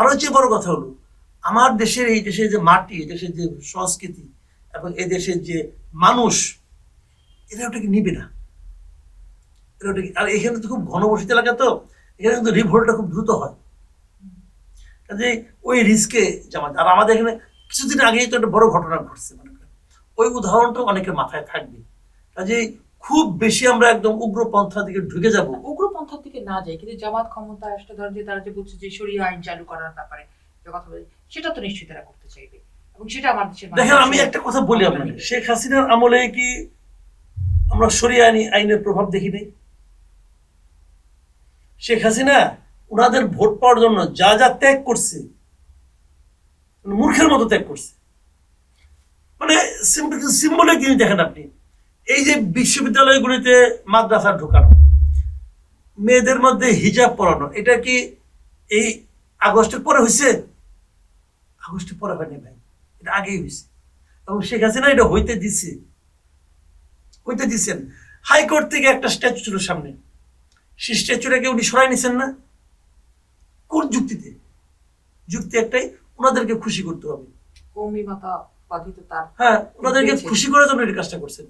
আরো যে বড় কথা হলো, আমার দেশের এই দেশের যে মাটি, এই দেশের যে সংস্কৃতি এবং এই দেশের যে মানুষ, এরা ওটাকে নিবে না। এরা ওটাকে, আর এখানে তো খুব ঘনবসতি এলাকা, তো এখানে কিন্তু রিভোল্টটা খুব দ্রুত হয়। কাজে ওই রিস্কে জামাত, আর আমাদের এখানে কিছুদিন আগেই তো একটা বড় ঘটনা ঘটছে, মনে করেন ওই উদাহরণটা অনেকের মাথায় থাকবে। কাজে খুব বেশি আমরা একদম উগ্রপন্থা দিকে ঢুকে যাব। উগ্রপন্থার দিকে না যায়, কিন্তু জামাত ক্ষমতায় আসলে ধর যে তারা যে বলছে যে শরিয়া আইন চালু করার ব্যাপারে যে কথা বলে, সেটা তো নিশ্চয়ই তারা করতে চাইবে, এবং সেটা আমার দেশের দেখেন, মানুষ আমি একটা কথা বলি মান্যতা আপনাকে, নিবে। শেখ হাসিনার আমলে কি আমরা শরিয়া আইনের প্রভাব দেখি নাই? শেখ হাসিনা ওনাদের ভোট পাওয়ার জন্য যা যা ত্যাগ করছে, মূর্খের মতো ত্যাগ করছে। মানে সিম্বলিক জিনিস দেখেন আপনি, এই যে বিশ্ববিদ্যালয়গুলিতে মাদ্রাসা ঢোকানো, মেয়েদের মধ্যে হিজাব পরানো, এটা কি এই আগস্টের পরে হয়েছে? আগস্টের পরে হয়নি ভাই, এটা আগেই হয়েছে। এবং শেখ হাসিনা এটা হইতে দিচ্ছেন। হাইকোর্ট থেকে একটা স্ট্যাচু ছিল সামনে, সেই স্ট্যাচুটাকে উনি সরাই নিছেন না। কোন যুক্তিতে? যুক্তি একটাই, ওনাদেরকে খুশি করতে হবে। কৌমি মাতা বাধিত তার হ্যাঁ, ওনাদেরকে পেয়েছে। খুশি করার জন্য এই কাজটা করছেন।